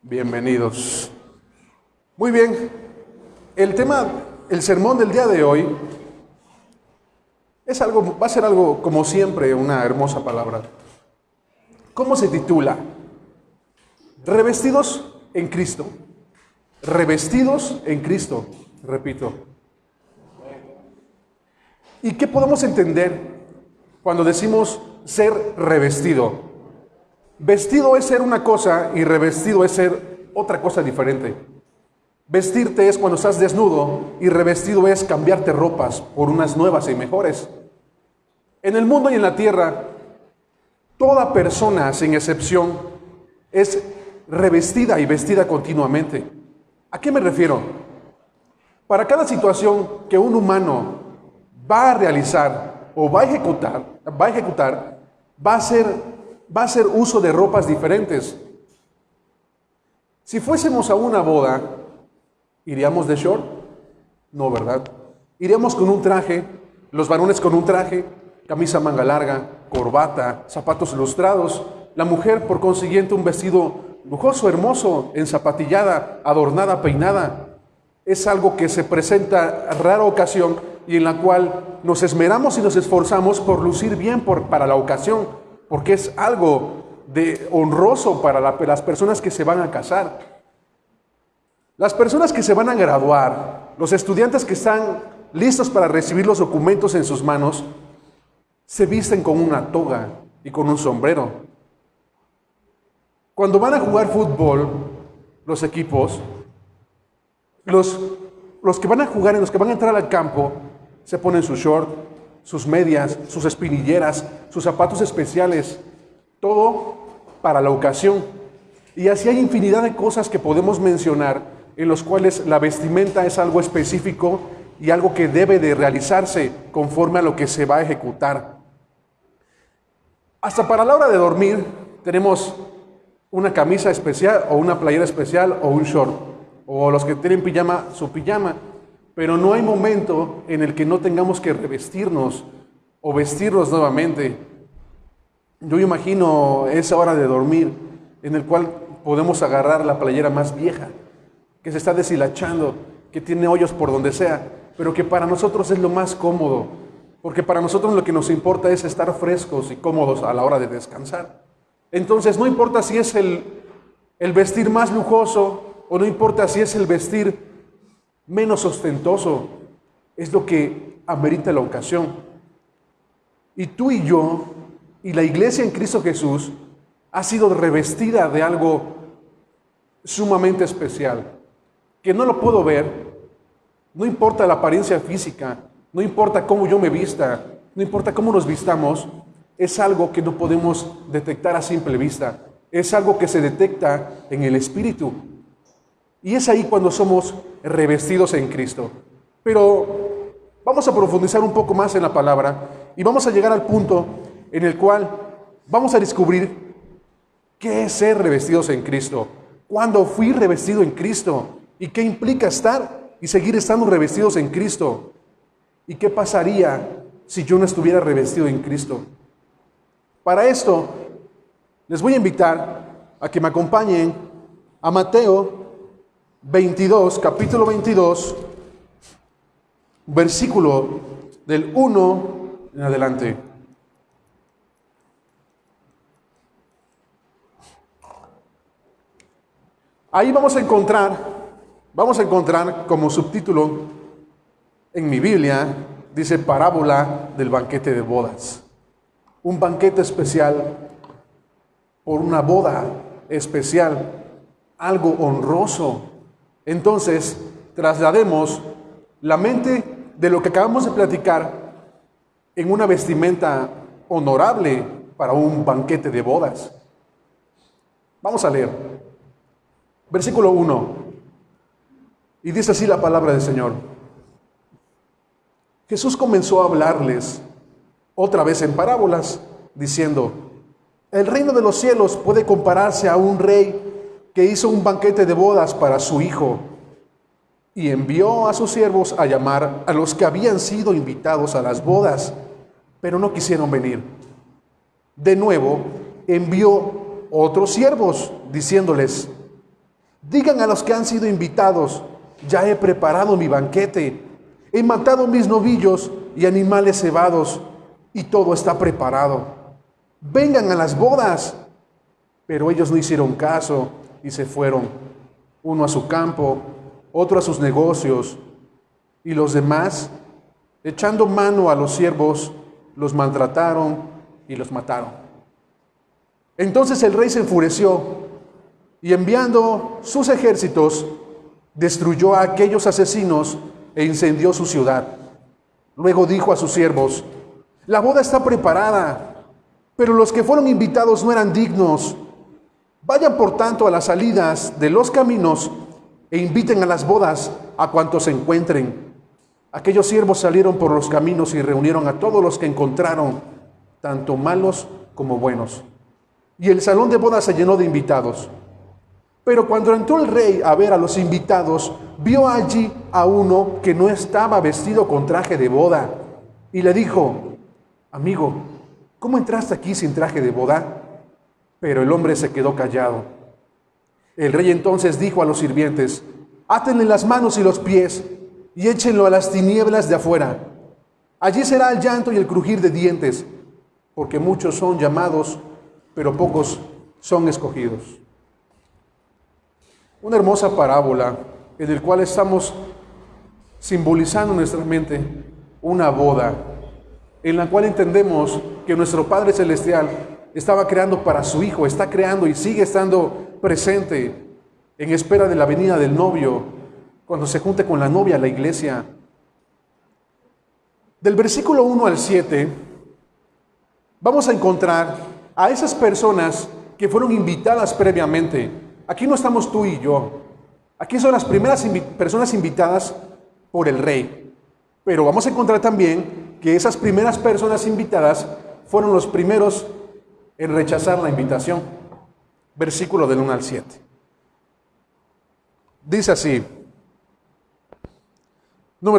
Bienvenidos. Muy bien, el sermón del día de hoy va a ser algo, como siempre, una hermosa palabra. ¿Cómo se titula? Revestidos en Cristo. Revestidos en Cristo, repito. ¿Y qué podemos entender cuando decimos ser revestido? Vestido es ser una cosa y revestido es ser otra cosa diferente. Vestirte es cuando estás desnudo y revestido es cambiarte ropas por unas nuevas y mejores. En el mundo y en la tierra, toda persona, sin excepción, es revestida y vestida continuamente. ¿A qué me refiero? Para cada situación que un humano va a realizar o va a ejecutar, va a hacer uso de ropas diferentes. Si fuésemos a una boda, ¿iríamos de short? No, ¿verdad? Iríamos con un traje, los varones con un traje, camisa manga larga, corbata, zapatos lustrados. La mujer, por consiguiente, un vestido lujoso, hermoso, enzapatillada, adornada, peinada. Es algo que se presenta a rara ocasión y en la cual nos esmeramos y nos esforzamos por lucir bien para la ocasión, porque es algo de honroso para las personas que se van a casar. Las personas que se van a graduar, los estudiantes que están listos para recibir los documentos en sus manos, se visten con una toga y con un sombrero. Cuando van a jugar fútbol, los equipos, los que van a jugar, los que van a entrar al campo, se ponen su short, sus medias, sus espinilleras, sus zapatos especiales, todo para la ocasión. Y así hay infinidad de cosas que podemos mencionar en los cuales la vestimenta es algo específico y algo que debe de realizarse conforme a lo que se va a ejecutar. Hasta para la hora de dormir tenemos una camisa especial o una playera especial o un short, o los que tienen pijama, su pijama. Pero no hay momento en el que no tengamos que revestirnos o vestirnos nuevamente. Yo imagino esa hora de dormir en el cual podemos agarrar la playera más vieja, que se está deshilachando, que tiene hoyos por donde sea, pero que para nosotros es lo más cómodo, porque para nosotros lo que nos importa es estar frescos y cómodos a la hora de descansar. Entonces no importa si es el vestir más lujoso o no importa si es el vestir menos ostentoso, es lo que amerita la ocasión. Y tú y yo, y la iglesia en Cristo Jesús, ha sido revestida de algo sumamente especial, que no lo puedo ver, no importa la apariencia física, no importa cómo yo me vista, no importa cómo nos vistamos, es algo que no podemos detectar a simple vista, es algo que se detecta en el Espíritu. Y es ahí cuando somos revestidos en Cristo. Pero vamos a profundizar un poco más en la palabra y vamos a llegar al punto en el cual vamos a descubrir qué es ser revestidos en Cristo, cuándo fui revestido en Cristo y qué implica estar y seguir estando revestidos en Cristo y qué pasaría si yo no estuviera revestido en Cristo. Para esto les voy a invitar a que me acompañen a Mateo 22, capítulo 22, versículo del 1 en adelante. Ahí vamos a encontrar como subtítulo en mi Biblia, dice parábola del banquete de bodas. Un banquete especial por una boda especial, algo honroso. Entonces, traslademos la mente de lo que acabamos de platicar en una vestimenta honorable para un banquete de bodas. Vamos a leer. Versículo 1. Y dice así la palabra del Señor. Jesús comenzó a hablarles otra vez en parábolas, diciendo: el reino de los cielos puede compararse a un rey que hizo un banquete de bodas para su hijo, y envió a sus siervos a llamar a los que habían sido invitados a las bodas, pero no quisieron venir. De nuevo, envió otros siervos, diciéndoles: Digan a los que han sido invitados, ya he preparado mi banquete, he matado mis novillos y animales cebados, y todo está preparado. Vengan a las bodas. Pero ellos no hicieron caso y se fueron, uno a su campo, otro a sus negocios, y los demás, echando mano a los siervos, los maltrataron y los mataron. Entonces el rey se enfureció y enviando sus ejércitos, destruyó a aquellos asesinos e incendió su ciudad. Luego dijo a sus siervos: la boda está preparada, pero los que fueron invitados no eran dignos. Vayan por tanto a las salidas de los caminos e inviten a las bodas a cuantos se encuentren. Aquellos siervos salieron por los caminos y reunieron a todos los que encontraron, tanto malos como buenos. Y el salón de bodas se llenó de invitados. Pero cuando entró el rey a ver a los invitados, vio allí a uno que no estaba vestido con traje de boda. Y le dijo: amigo, ¿cómo entraste aquí sin traje de boda? Pero el hombre se quedó callado. El rey entonces dijo a los sirvientes: átenle las manos y los pies y échenlo a las tinieblas de afuera. Allí será el llanto y el crujir de dientes, porque muchos son llamados, pero pocos son escogidos. Una hermosa parábola en la cual estamos simbolizando en nuestra mente una boda, en la cual entendemos que nuestro Padre Celestial estaba creando para su Hijo, está creando y sigue estando presente en espera de la venida del novio, cuando se junte con la novia a la iglesia. Del versículo 1 al 7, vamos a encontrar a esas personas que fueron invitadas previamente. Aquí no estamos tú y yo. Aquí son las primeras personas invitadas por el rey. Pero vamos a encontrar también que esas primeras personas invitadas fueron los primeros en rechazar la invitación. Versículo del 1 al 7. Dice así,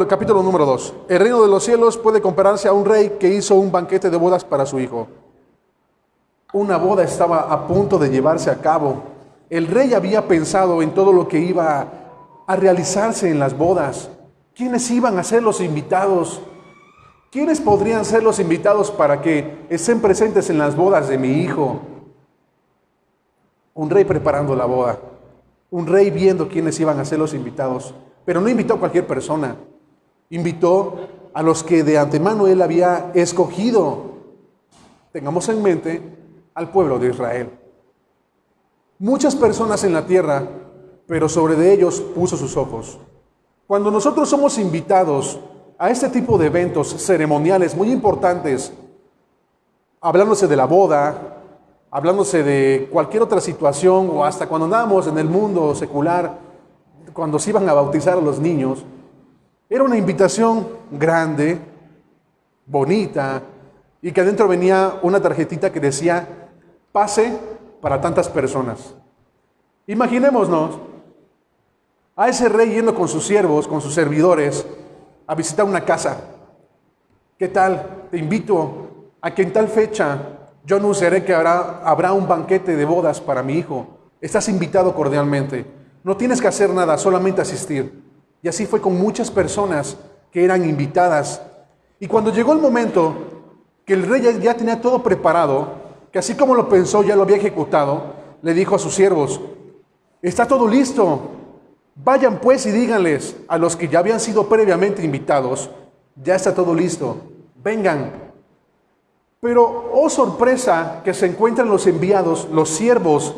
capítulo número 2. El reino de los cielos puede compararse a un rey que hizo un banquete de bodas para su hijo. Una boda estaba a punto de llevarse a cabo. El rey había pensado en todo lo que iba a realizarse en las bodas. ¿Quiénes iban a ser los invitados? ¿Quiénes podrían ser los invitados para que estén presentes en las bodas de mi hijo? Un rey preparando la boda. Un rey viendo quiénes iban a ser los invitados. Pero no invitó a cualquier persona. Invitó a los que de antemano él había escogido. Tengamos en mente al pueblo de Israel. Muchas personas en la tierra, pero sobre de ellos puso sus ojos. Cuando nosotros somos invitados a este tipo de eventos ceremoniales muy importantes, hablándose de la boda, hablándose de cualquier otra situación, o hasta cuando andábamos en el mundo secular, cuando se iban a bautizar a los niños, era una invitación grande, bonita, y que adentro venía una tarjetita que decía: pase para tantas personas. Imaginémonos a ese rey yendo con sus siervos, con sus servidores, a visitar una casa. ¿Qué tal? Te invito a que en tal fecha yo anunciaré que habrá un banquete de bodas para mi hijo. Estás invitado cordialmente. No tienes que hacer nada, solamente asistir. Y así fue con muchas personas que eran invitadas. Y cuando llegó el momento que el rey ya tenía todo preparado, que así como lo pensó, ya lo había ejecutado, le dijo a sus siervos: está todo listo. Vayan pues y díganles a los que ya habían sido previamente invitados: ya está todo listo, vengan. Pero, oh sorpresa, que se encuentran los enviados, los siervos,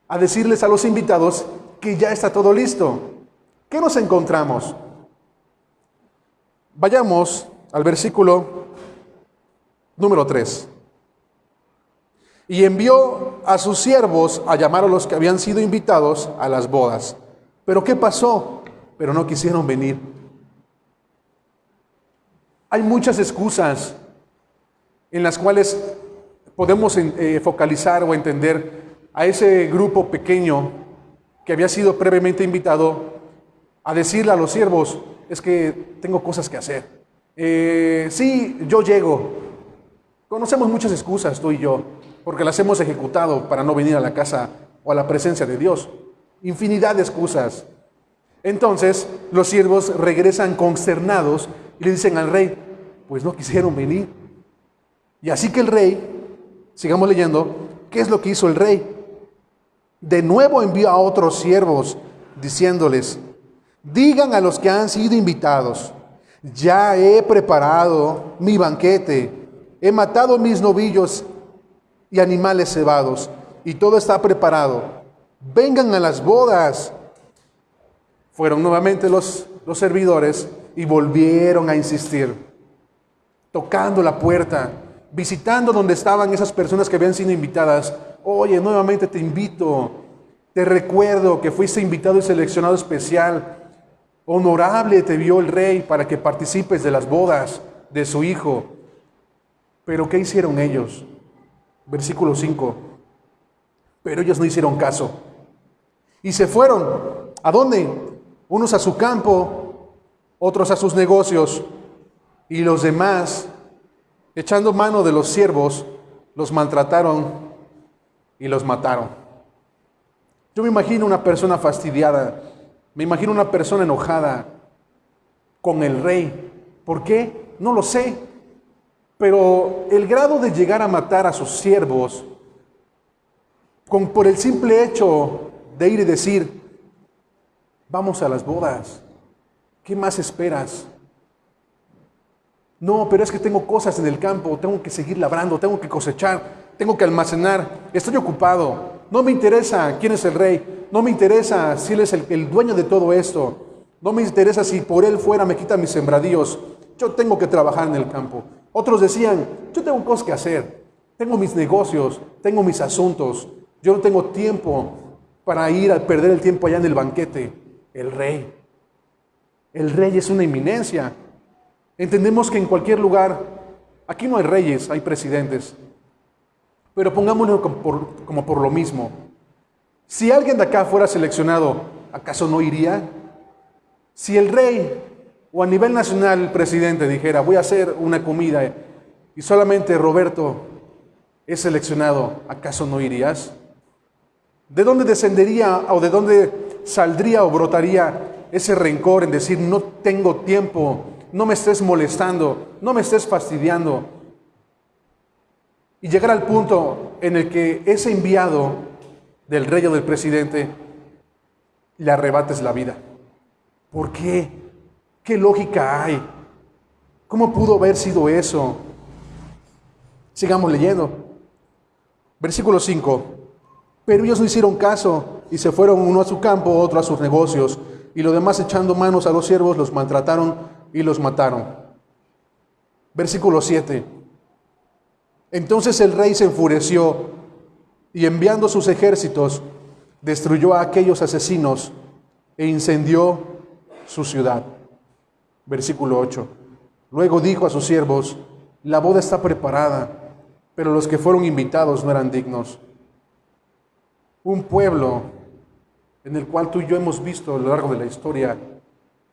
a decirles a los invitados que ya está todo listo. ¿Qué nos encontramos? Vayamos al versículo número 3. Y envió a sus siervos a llamar a los que habían sido invitados a las bodas. ¿Pero qué pasó? Pero no quisieron venir. Hay muchas excusas en las cuales podemos focalizar o entender a ese grupo pequeño que había sido previamente invitado a decirle a los siervos: es que tengo cosas que hacer. Sí, yo llego. Conocemos muchas excusas, tú y yo, porque las hemos ejecutado para no venir a la casa o a la presencia de Dios. infinidad de excusas. Entonces los siervos regresan consternados y le dicen al rey, pues no quisieron venir. Y así que el rey, sigamos leyendo, ¿qué es lo que hizo el rey? De nuevo envió a otros siervos diciéndoles, digan a los que han sido invitados, ya he preparado mi banquete, he matado mis novillos y animales cebados, y todo está preparado. Vengan a las bodas. Fueron nuevamente los servidores y volvieron a insistir, tocando la puerta, visitando donde estaban esas personas que habían sido invitadas. Oye, nuevamente te invito, te recuerdo que fuiste invitado y seleccionado especial. Honorable te vio el rey para que participes de las bodas de su hijo. Pero ¿qué hicieron ellos? Versículo 5. Pero ellos no hicieron caso. Y se fueron. ¿A dónde? Unos a su campo, otros a sus negocios. Y los demás, echando mano de los siervos, los maltrataron y los mataron. Yo me imagino una persona fastidiada. Me imagino una persona enojada con el rey. ¿Por qué? No lo sé. Pero el grado de llegar a matar a sus siervos, por el simple hecho de ir y decir, vamos a las bodas, ¿qué más esperas? No, pero es que tengo cosas en el campo, tengo que seguir labrando, tengo que cosechar, tengo que almacenar, estoy ocupado, no me interesa quién es el rey, no me interesa si él es el dueño de todo esto, no me interesa si por él fuera me quita mis sembradíos, yo tengo que trabajar en el campo. Otros decían, yo tengo cosas que hacer, tengo mis negocios, tengo mis asuntos, yo no tengo tiempo para ir a perder el tiempo allá en el banquete. El rey es una eminencia. Entendemos que en cualquier lugar, aquí no hay reyes, hay presidentes, pero pongámoslo como por lo mismo. Si alguien de acá fuera seleccionado, ¿acaso no iría? Si el rey o a nivel nacional el presidente dijera, voy a hacer una comida y solamente Roberto es seleccionado, ¿acaso no irías? ¿De dónde descendería o de dónde saldría o brotaría ese rencor en decir, no tengo tiempo, no me estés molestando, no me estés fastidiando? Y llegar al punto en el que ese enviado del rey o del presidente le arrebates la vida. ¿Por qué? ¿Qué lógica hay? ¿Cómo pudo haber sido eso? Sigamos leyendo. Versículo 5. Pero ellos no hicieron caso y se fueron uno a su campo, otro a sus negocios, y los demás echando manos a los siervos los maltrataron y los mataron. Versículo 7. Entonces el rey se enfureció y enviando sus ejércitos destruyó a aquellos asesinos e incendió su ciudad. Versículo 8. Luego dijo a sus siervos, la boda está preparada, pero los que fueron invitados no eran dignos. Un pueblo en el cual tú y yo hemos visto a lo largo de la historia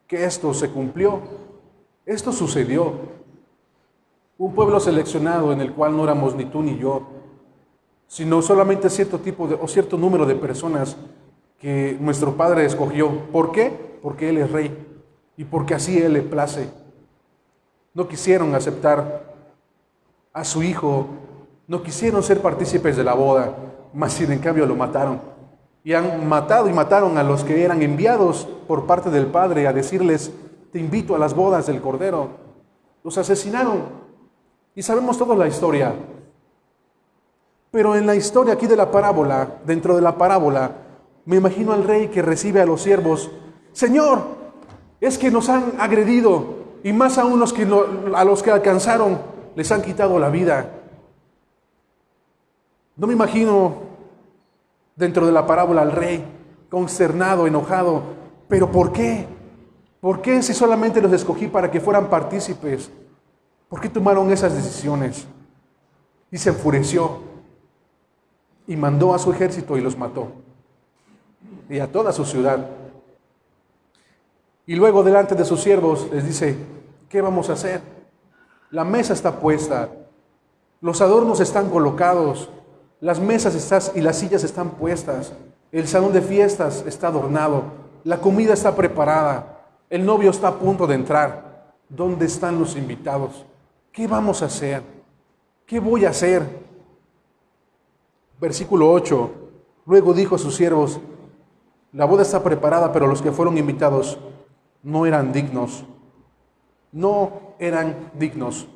que esto se cumplió, esto sucedió. Un pueblo seleccionado en el cual no éramos ni tú ni yo, sino solamente cierto tipo o cierto número de personas que nuestro Padre escogió. ¿Por qué? Porque Él es rey y porque así Él le place. No quisieron aceptar a su hijo, no quisieron ser partícipes de la boda, mas sin en cambio lo mataron. Y han matado y mataron a los que eran enviados por parte del Padre a decirles, te invito a las bodas del Cordero. Los asesinaron. Y sabemos toda la historia. Pero en la historia aquí de la parábola, dentro de la parábola, me imagino al rey que recibe a los siervos, Señor, es que nos han agredido, y más aún a los que alcanzaron, les han quitado la vida. No me imagino dentro de la parábola al rey, consternado, enojado, pero ¿por qué? ¿Por qué si solamente los escogí para que fueran partícipes? ¿Por qué tomaron esas decisiones? Y se enfureció y mandó a su ejército y los mató. Y a toda su ciudad. Y luego delante de sus siervos les dice, ¿qué vamos a hacer? La mesa está puesta, los adornos están colocados, las mesas y las sillas están puestas. El salón de fiestas está adornado, la comida está preparada, el novio está a punto de entrar. ¿Dónde están los invitados? ¿Qué vamos a hacer? ¿Qué voy a hacer? Versículo 8. Luego dijo a sus siervos: la boda está preparada, pero los que fueron invitados no eran dignos. No eran dignos.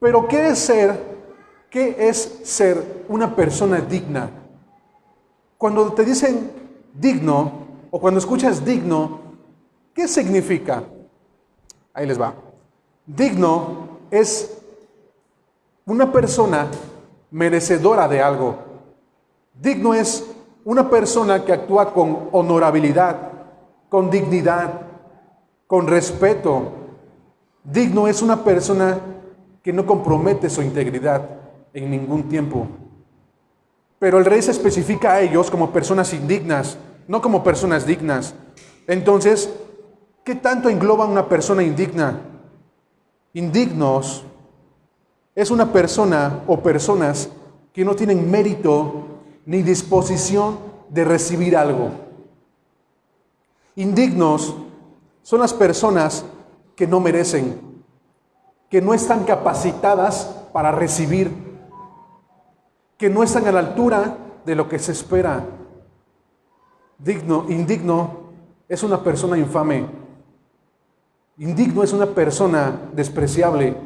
Pero ¿qué es ser una persona digna? Cuando te dicen digno, o cuando escuchas digno, ¿qué significa? Ahí les va. Digno es una persona merecedora de algo. Digno es una persona que actúa con honorabilidad, con dignidad, con respeto. Digno es una persona que no compromete su integridad en ningún tiempo. Pero el rey se especifica a ellos como personas indignas, no como personas dignas. Entonces, ¿qué tanto engloba una persona indigna? Indignos es una persona o personas que no tienen mérito ni disposición de recibir algo. Indignos son las personas que no merecen, que no están capacitadas para recibir, que no están a la altura de lo que se espera. Indigno es una persona infame. Indigno es una persona despreciable.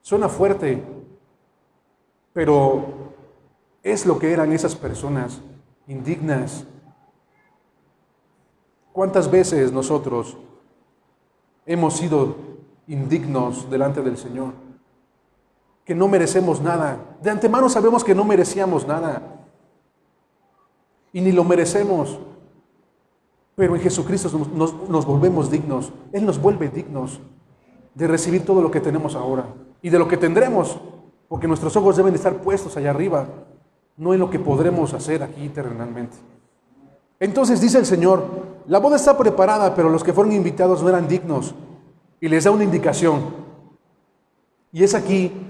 Suena fuerte, pero es lo que eran esas personas indignas. ¿Cuántas veces nosotros hemos sido indignos delante del Señor? Que no merecemos nada. De antemano sabemos que no merecíamos nada. Y ni lo merecemos. Pero en Jesucristo nos volvemos dignos. Él nos vuelve dignos de recibir todo lo que tenemos ahora. Y de lo que tendremos. Porque nuestros ojos deben estar puestos allá arriba. No en lo que podremos hacer aquí terrenalmente. Entonces dice el Señor: la boda está preparada, pero los que fueron invitados no eran dignos. Y les da una indicación. Y es aquí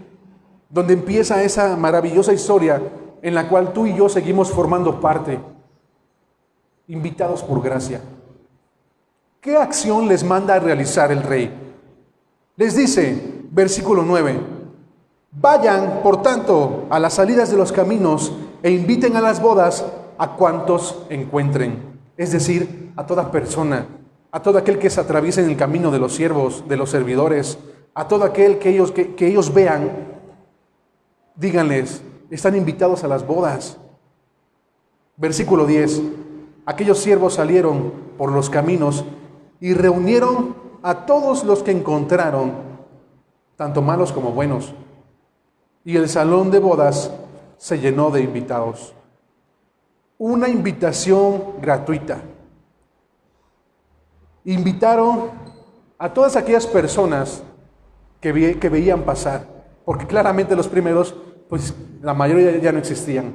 donde empieza esa maravillosa historia en la cual tú y yo seguimos formando parte, invitados por gracia. ¿Qué acción les manda a realizar el rey? Les dice, versículo 9, vayan, por tanto, a las salidas de los caminos e inviten a las bodas a cuantos encuentren. Es decir, a toda persona, a todo aquel que se atraviese en el camino de los siervos, de los servidores, a todo aquel que ellos vean. Díganles, están invitados a las bodas. Versículo 10. Aquellos siervos salieron por los caminos y reunieron a todos los que encontraron, tanto malos como buenos. Y el salón de bodas se llenó de invitados. Una invitación gratuita. Invitaron a todas aquellas personas que veían pasar. Porque claramente los primeros, pues la mayoría ya no existían.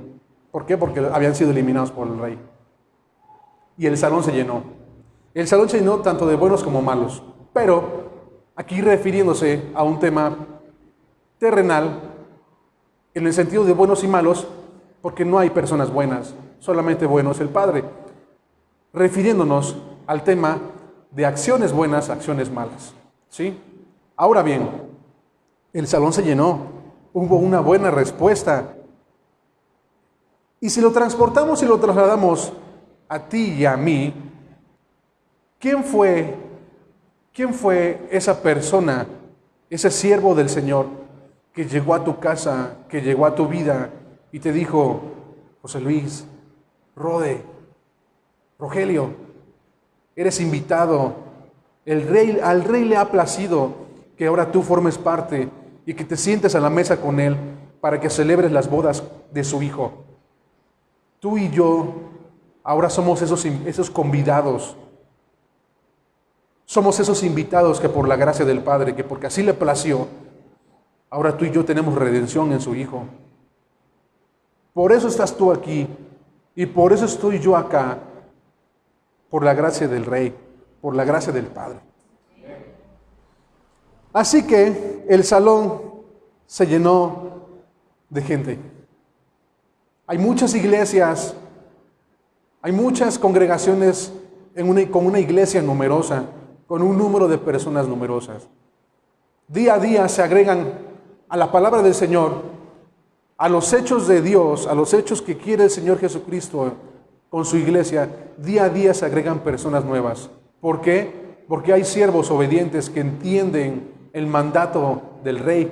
¿Por qué? Porque habían sido eliminados por el rey. Y el salón se llenó. El salón se llenó tanto de buenos como malos. Pero aquí refiriéndose a un tema terrenal, en el sentido de buenos y malos, porque no hay personas buenas, solamente bueno es el Padre. Refiriéndonos al tema de acciones buenas, acciones malas. ¿Sí? Ahora bien, el salón se llenó, hubo una buena respuesta. Y si lo transportamos y lo trasladamos a ti y a mí, ¿quién fue esa persona, ese siervo del Señor que llegó a tu casa, que llegó a tu vida y te dijo: José Luis, Rogelio, eres invitado, al rey le ha placido que ahora tú formes parte y que te sientes a la mesa con él para que celebres las bodas de su hijo? Tú y yo ahora somos esos convidados. Somos esos invitados que por la gracia del Padre, que porque así le plació, ahora tú y yo tenemos redención en su Hijo. Por eso estás tú aquí y por eso estoy yo acá, por la gracia del Rey, por la gracia del Padre. Así que el salón se llenó de gente. Hay muchas iglesias Hay muchas congregaciones con una iglesia numerosa, con un número de personas numerosas. Día a día se agregan a la palabra del Señor, a los hechos de Dios, a los hechos que quiere el Señor Jesucristo con su iglesia. Día a día se agregan personas nuevas. ¿Por qué? Porque hay siervos obedientes que entienden el mandato del Rey.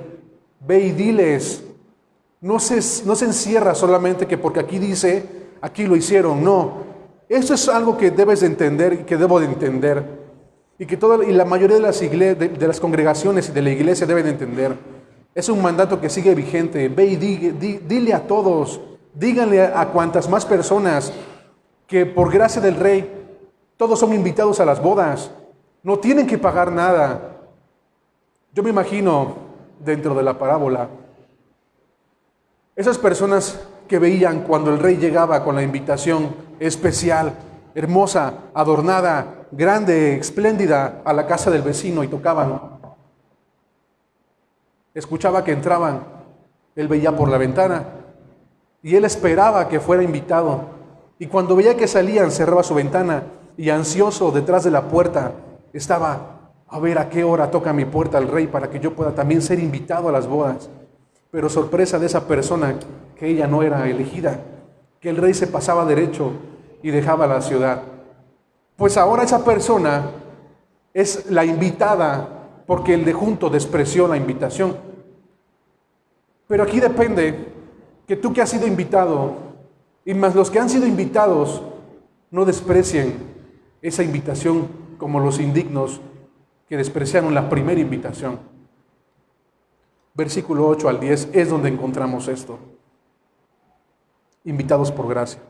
Ve y diles. No se encierra solamente que porque aquí dice, aquí lo hicieron. No. Eso es algo que debes de entender y que debo de entender. Y que la mayoría de las congregaciones y de la iglesia deben de entender. Es un mandato que sigue vigente. Ve y dile a todos, díganle a cuantas más personas que por gracia del Rey, todos son invitados a las bodas. No tienen que pagar nada. Yo me imagino dentro de la parábola, esas personas que veían cuando el Rey llegaba con la invitación especial, hermosa, adornada, grande, espléndida, a la casa del vecino y tocaban. Escuchaba que entraban, él veía por la ventana y él esperaba que fuera invitado. Y cuando veía que salían, cerraba su ventana y ansioso detrás de la puerta estaba a ver a qué hora toca mi puerta el Rey para que yo pueda también ser invitado a las bodas. Pero sorpresa de esa persona, que ella no era elegida, que el Rey se pasaba derecho y dejaba la ciudad. Pues ahora esa persona es la invitada porque el de junto despreció la invitación. Pero aquí depende que tú que has sido invitado y más los que han sido invitados no desprecien esa invitación como los indignos que despreciaron la primera invitación. Versículo 8 al 10 es donde encontramos esto. Invitados por gracia.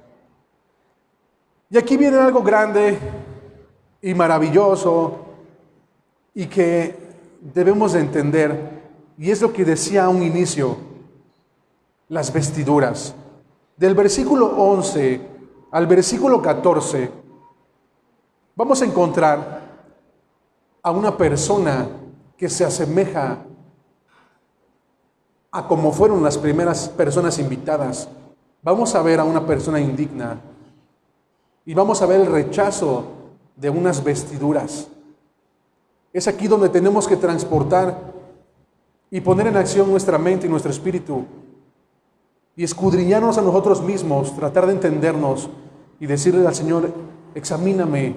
Y aquí viene algo grande y maravilloso y que debemos de entender, y es lo que decía a un inicio, las vestiduras. Del versículo 11 al versículo 14 vamos a encontrar a una persona que se asemeja a como fueron las primeras personas invitadas. Vamos a ver a una persona indigna y vamos a ver el rechazo de unas vestiduras. Es aquí donde tenemos que transportar y poner en acción nuestra mente y nuestro espíritu y escudriñarnos a nosotros mismos, tratar de entendernos y decirle al Señor, examíname,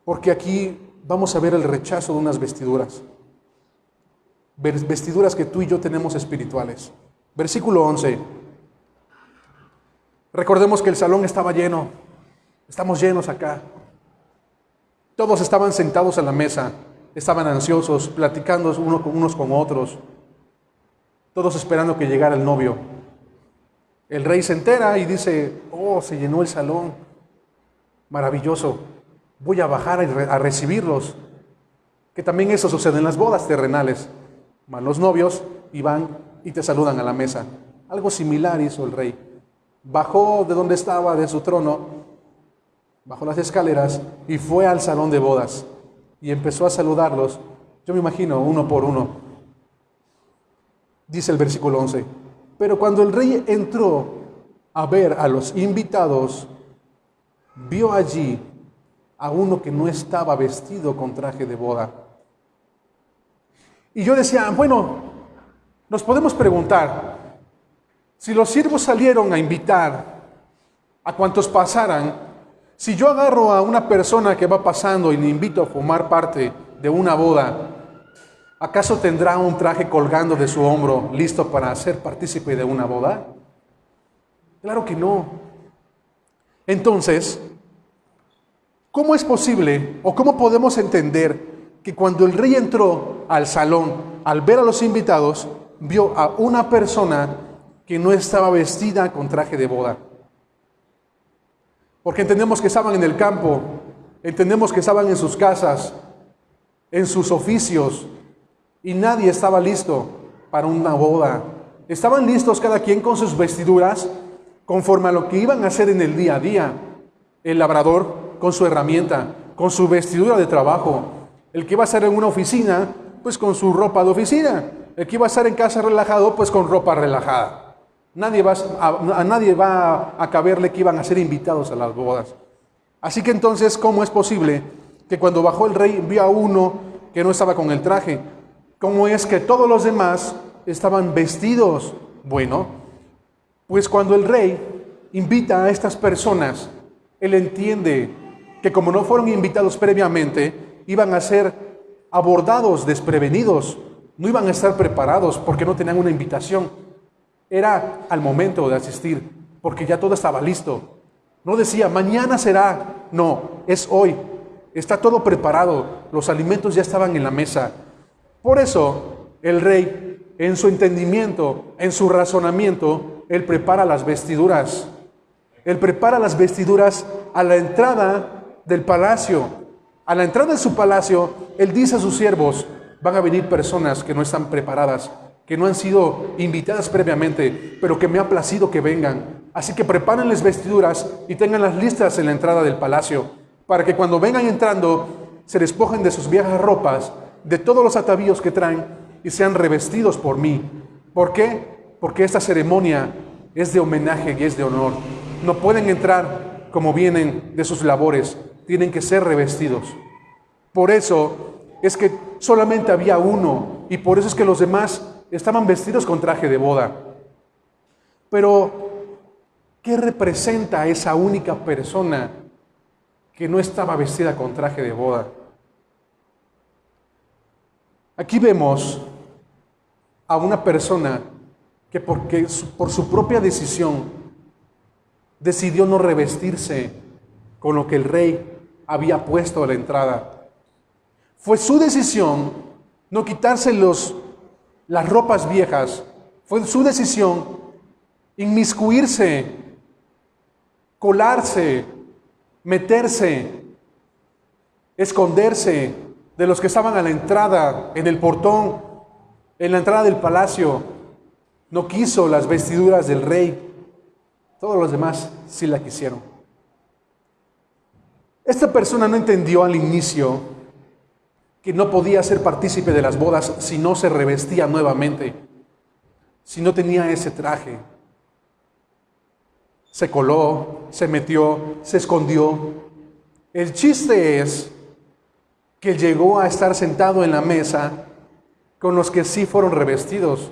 porque aquí vamos a ver el rechazo de unas vestiduras. Vestiduras que tú y yo tenemos espirituales. Versículo 11. Recordemos que el salón estaba lleno. Estamos llenos acá. Todos estaban sentados a la mesa. Estaban ansiosos, platicando unos con otros. Todos esperando que llegara el novio. El Rey se entera y dice, oh, se llenó el salón. Maravilloso. Voy a bajar a recibirlos. Que también eso sucede en las bodas terrenales. Van los novios y van y te saludan a la mesa. Algo similar hizo el Rey. Bajó de donde estaba, de su trono, bajó las escaleras y fue al salón de bodas. Y empezó a saludarlos, yo me imagino, uno por uno. Dice el versículo 11. Pero cuando el Rey entró a ver a los invitados, vio allí a uno que no estaba vestido con traje de boda. Y yo decía, bueno, nos podemos preguntar, si los siervos salieron a invitar a cuantos pasaran, si yo agarro a una persona que va pasando y le invito a formar parte de una boda, ¿acaso tendrá un traje colgando de su hombro listo para ser partícipe de una boda? Claro que no. Entonces, ¿cómo es posible o cómo podemos entender que cuando el Rey entró al salón, al ver a los invitados, vio a una persona que no estaba vestida con traje de boda? Porque entendemos que estaban en el campo, entendemos que estaban en sus casas, en sus oficios, y nadie estaba listo para una boda. Estaban listos cada quien con sus vestiduras, conforme a lo que iban a hacer en el día a día. El labrador con su herramienta, con su vestidura de trabajo. El que iba a estar en una oficina, pues con su ropa de oficina. El que iba a estar en casa relajado, pues con ropa relajada. A nadie va a caberle que iban a ser invitados a las bodas. Así que entonces, ¿cómo es posible que cuando bajó el rey vio a uno que no estaba con el traje? ¿Cómo es que todos los demás estaban vestidos? Bueno, pues cuando el rey invita a estas personas, él entiende que como no fueron invitados previamente, iban a ser abordados desprevenidos, no iban a estar preparados porque no tenían una invitación. Era al momento de asistir, porque ya todo estaba listo. No decía, mañana será. No, es hoy. Está todo preparado. Los alimentos ya estaban en la mesa. Por eso, el rey, en su entendimiento, en su razonamiento, él prepara las vestiduras. Él prepara las vestiduras a la entrada del palacio. A la entrada de su palacio, él dice a sus siervos, van a venir personas que no están preparadas, que no han sido invitadas previamente, pero que me ha placido que vengan. Así que preparen las vestiduras y tenganlas listas en la entrada del palacio, para que cuando vengan entrando, se despojen de sus viejas ropas, de todos los atavíos que traen, y sean revestidos por mí. ¿Por qué? Porque esta ceremonia es de homenaje y es de honor. No pueden entrar como vienen de sus labores, tienen que ser revestidos. Por eso es que solamente había uno, y por eso es que los demás estaban vestidos con traje de boda. Pero, ¿qué representa esa única persona que no estaba vestida con traje de boda? Aquí vemos a una persona que por su propia decisión decidió no revestirse con lo que el rey había puesto a la entrada. Fue su decisión no quitarse las ropas viejas. Fue su decisión inmiscuirse, colarse, meterse, esconderse de los que estaban a la entrada, en el portón, en la entrada del palacio. No quiso las vestiduras del rey. Todos los demás sí la quisieron. Esta persona no entendió al inicio que no podía ser partícipe de las bodas si no se revestía nuevamente, si no tenía ese traje. Se coló, se metió, se escondió. El chiste es que llegó a estar sentado en la mesa con los que sí fueron revestidos.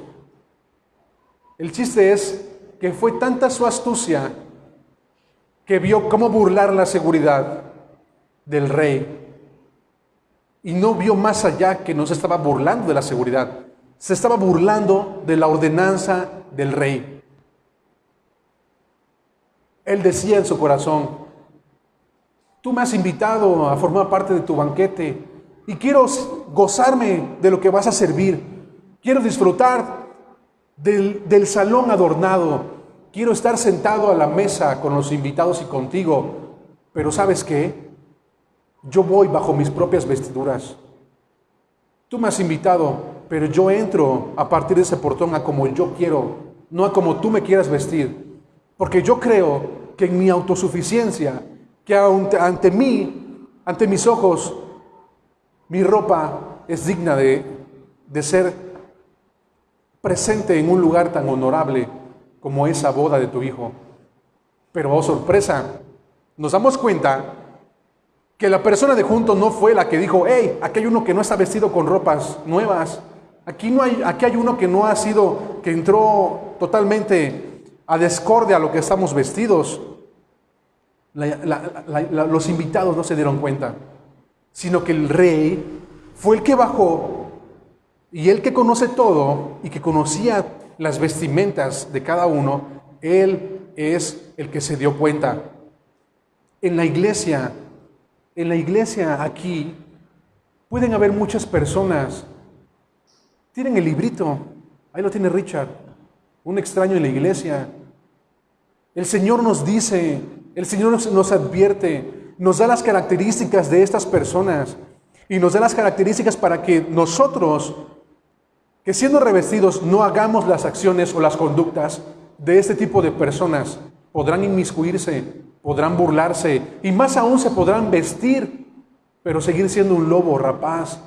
El chiste es que fue tanta su astucia que vio cómo burlar la seguridad del rey. Y no vio más allá que no se estaba burlando de la seguridad. Se estaba burlando de la ordenanza del rey. Él decía en su corazón, tú me has invitado a formar parte de tu banquete y quiero gozarme de lo que vas a servir. Quiero disfrutar del salón adornado. Quiero estar sentado a la mesa con los invitados y contigo. Pero ¿sabes qué? Yo voy bajo mis propias vestiduras. Tú me has invitado, pero yo entro a partir de ese portón a como yo quiero, no a como tú me quieras vestir. Porque yo creo que en mi autosuficiencia, que ante mí, ante mis ojos, mi ropa es digna de ser presente en un lugar tan honorable como esa boda de tu hijo. Pero, oh sorpresa, nos damos cuenta que la persona de junto no fue la que dijo, hey, aquí hay uno que no está vestido con ropas nuevas. Aquí hay uno que no ha sido, que entró totalmente a discordia a lo que estamos vestidos. Los invitados no se dieron cuenta, sino que el rey fue el que bajó y el que conoce todo y que conocía las vestimentas de cada uno, él es el que se dio cuenta. En la iglesia aquí pueden haber muchas personas. Tienen el librito, ahí lo tiene Richard, un extraño en la iglesia. El Señor nos dice, el Señor nos advierte, nos da las características de estas personas y nos da las características para que nosotros, que siendo revestidos, no hagamos las acciones o las conductas de este tipo de personas. Podrán inmiscuirse, podrán burlarse y más aún se podrán vestir, pero seguir siendo un lobo rapaz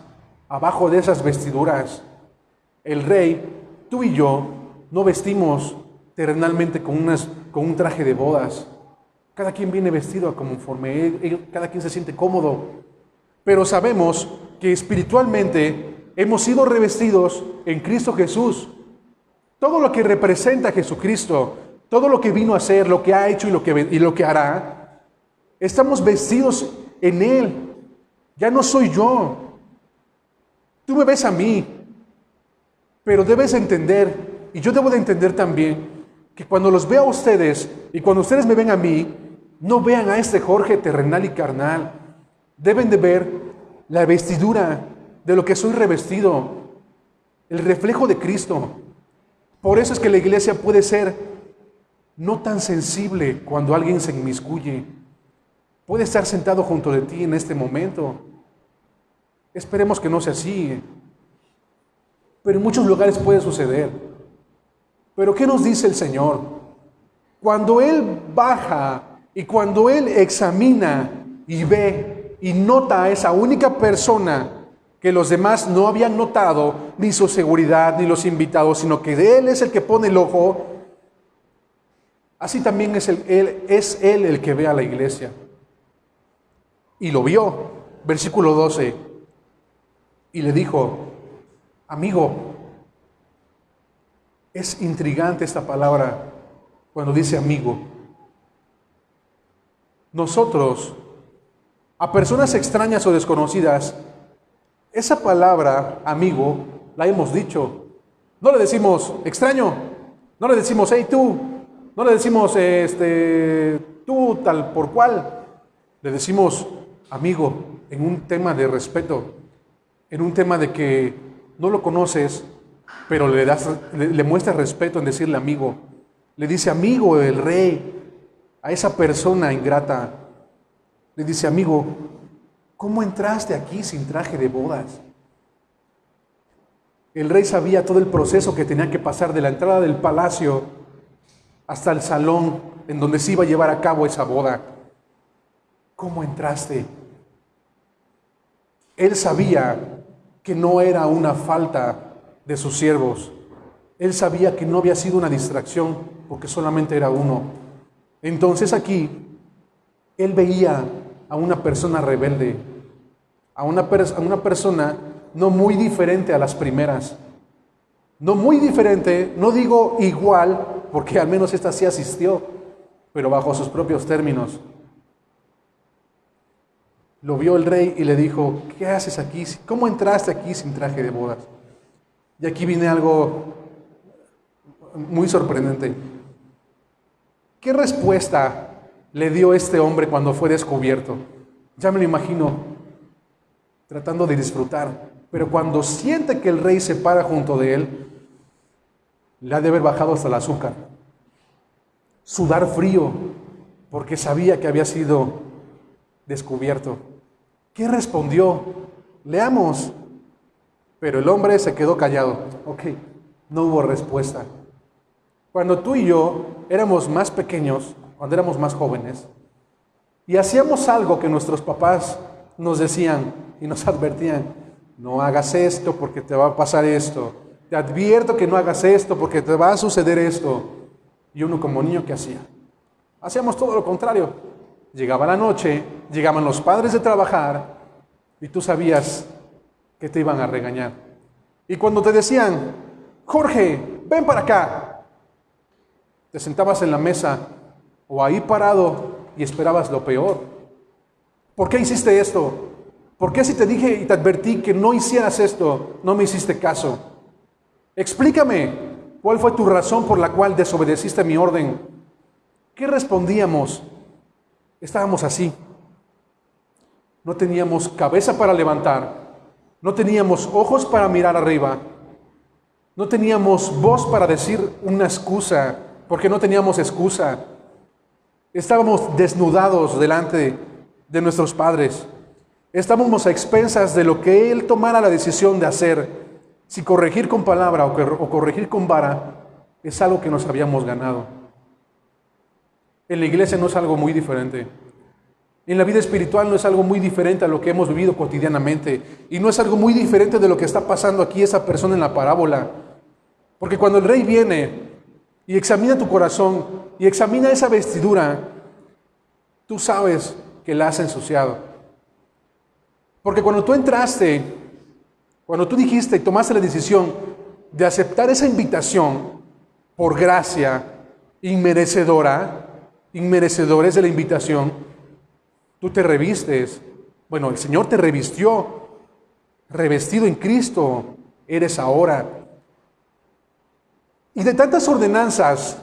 abajo de esas vestiduras. El rey, tú y yo, no vestimos terrenalmente con un traje de bodas. Cada quien viene vestido conforme cada quien se siente cómodo. Pero sabemos que espiritualmente hemos sido revestidos en Cristo Jesús. Todo lo que representa a Jesucristo, todo lo que vino a hacer, lo que ha hecho y lo que hará, estamos vestidos en Él. Ya no soy yo. Tú me ves a mí, pero debes entender, y yo debo de entender también, que cuando los veo a ustedes y cuando ustedes me ven a mí, no vean a este Jorge terrenal y carnal. Deben de ver la vestidura de lo que soy revestido, el reflejo de Cristo. Por eso es que la iglesia puede ser no tan sensible cuando alguien se inmiscuye. Puede estar sentado junto de ti en este momento. Esperemos que no sea así, pero en muchos lugares puede suceder. Pero ¿qué nos dice el Señor? Cuando Él baja y cuando Él examina y ve y nota a esa única persona que los demás no habían notado, ni su seguridad, ni los invitados, sino que Él es el que pone el ojo, así también es Él el que ve a la iglesia. Y lo vio, versículo 12, y le dijo: amigo. Es intrigante esta palabra cuando dice amigo. Nosotros, a personas extrañas o desconocidas, esa palabra amigo la hemos dicho. No le decimos extraño, no le decimos hey tú, no le decimos tú tal por cual. Le decimos amigo en un tema de respeto, en un tema de que no lo conoces, pero le muestras respeto en decirle amigo. Le dice amigo el rey a esa persona ingrata. Le dice amigo, ¿cómo entraste aquí sin traje de bodas? El rey sabía todo el proceso que tenía que pasar de la entrada del palacio hasta el salón en donde se iba a llevar a cabo esa boda. ¿Cómo entraste? Él sabía que no era una falta de sus siervos. Él sabía que no había sido una distracción, porque solamente era uno. Entonces aquí, él veía a una persona rebelde, a una persona no muy diferente a las primeras. No muy diferente, no digo igual, porque al menos esta sí asistió, pero bajo sus propios términos. Lo vio el rey y le dijo: ¿qué haces aquí? ¿Cómo entraste aquí sin traje de bodas? Y aquí viene algo muy sorprendente. ¿Qué respuesta le dio este hombre cuando fue descubierto? Ya me lo imagino, tratando de disfrutar. Pero cuando siente que el rey se para junto de él, le ha de haber bajado hasta el azúcar. Sudar frío, porque sabía que había sido descubierto. ¿Qué respondió? Leamos. Pero el hombre se quedó callado. Ok, no hubo respuesta. Cuando tú y yo éramos más pequeños, cuando éramos más jóvenes, y hacíamos algo que nuestros papás nos decían y nos advertían: no hagas esto porque te va a pasar esto. Te advierto que no hagas esto porque te va a suceder esto. Y uno como niño, ¿qué hacía? Hacíamos todo lo contrario. Llegaba la noche, llegaban los padres de trabajar y tú sabías que te iban a regañar. Y cuando te decían: Jorge, ven para acá, te sentabas en la mesa o ahí parado y esperabas lo peor. ¿Por qué hiciste esto? ¿Por qué si te dije y te advertí que no hicieras esto, no me hiciste caso? Explícame, ¿cuál fue tu razón por la cual desobedeciste mi orden? ¿Qué respondíamos? Estábamos así. No teníamos cabeza para levantar. No teníamos ojos para mirar arriba. No teníamos voz para decir una excusa, porque no teníamos excusa. Estábamos desnudados delante de nuestros padres. Estábamos a expensas de lo que Él tomara la decisión de hacer. Si corregir con palabra o corregir con vara es algo que nos habíamos ganado. En la iglesia no es algo muy diferente. En la vida espiritual no es algo muy diferente a lo que hemos vivido cotidianamente. Y no es algo muy diferente de lo que está pasando aquí esa persona en la parábola. Porque cuando el rey viene y examina tu corazón y examina esa vestidura, tú sabes que la has ensuciado. Porque cuando tú entraste, cuando tú dijiste y tomaste la decisión de aceptar esa invitación por gracia inmerecedora, inmerecedores de la invitación, tú te revistes. Bueno, el Señor te revistió, revestido en Cristo, eres ahora. Y de tantas ordenanzas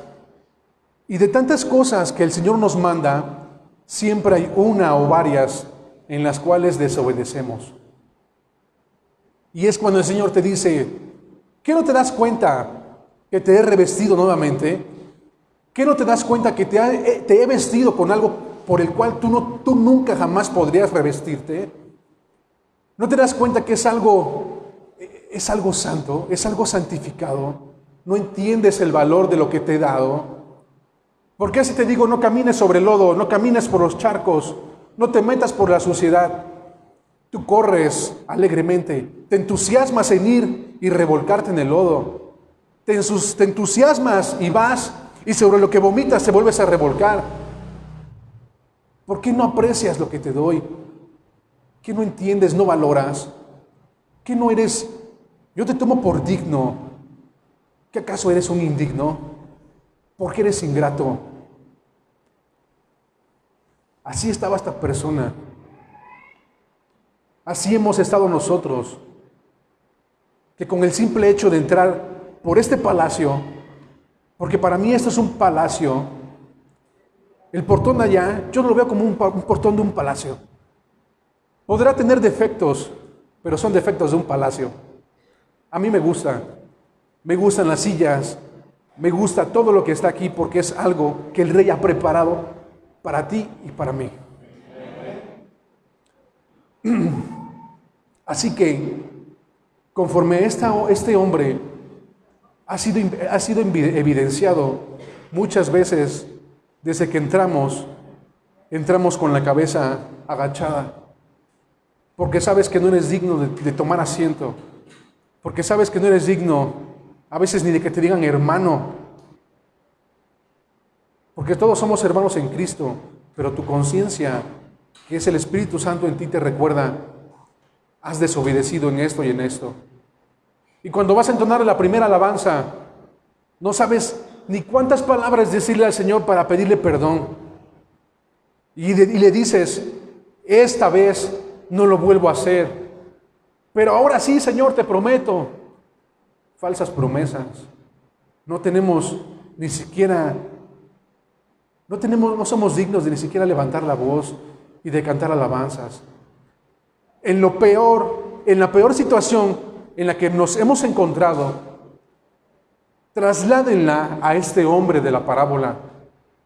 y de tantas cosas que el Señor nos manda, siempre hay una o varias en las cuales desobedecemos. Y es cuando el Señor te dice, ¿qué no te das cuenta que te he revestido nuevamente? ¿Qué no te das cuenta que te he vestido con algo por el cual tú nunca jamás podrías revestirte? ¿No te das cuenta que es algo santo, es algo santificado? ¿No entiendes el valor de lo que te he dado? ¿Por qué si te digo no camines sobre el lodo, no camines por los charcos, no te metas por la suciedad? Tú corres alegremente, te entusiasmas en ir y revolcarte en el lodo. Te entusiasmas y vas, y sobre lo que vomitas te vuelves a revolcar. ¿Por qué no aprecias lo que te doy? ¿Qué no entiendes, no valoras? ¿Qué no eres? Yo te tomo por digno. ¿Qué acaso eres un indigno? ¿Por qué eres ingrato? Así estaba esta persona. Así hemos estado nosotros, que con el simple hecho de entrar por este palacio, porque para mí esto es un palacio, el portón de allá, yo no lo veo como un portón de un palacio. Podrá tener defectos, pero son defectos de un palacio. A mí me gustan las sillas, me gusta todo lo que está aquí porque es algo que el Rey ha preparado para ti y para mí. Así que, conforme este hombre ha sido evidenciado muchas veces desde que entramos con la cabeza agachada, porque sabes que no eres digno de tomar asiento, porque sabes que no eres digno a veces ni de que te digan hermano, porque todos somos hermanos en Cristo, pero tu conciencia, que es el Espíritu Santo en ti, te recuerda, has desobedecido en esto y en esto. Y cuando vas a entonar la primera alabanza, no sabes ni cuántas palabras decirle al Señor para pedirle perdón. Y le dices, esta vez no lo vuelvo a hacer, pero ahora sí, Señor, te prometo. Falsas promesas. No tenemos ni siquiera, no somos dignos de ni siquiera levantar la voz y de cantar alabanzas. En la peor situación en la que nos hemos encontrado, trasládenla a este hombre de la parábola,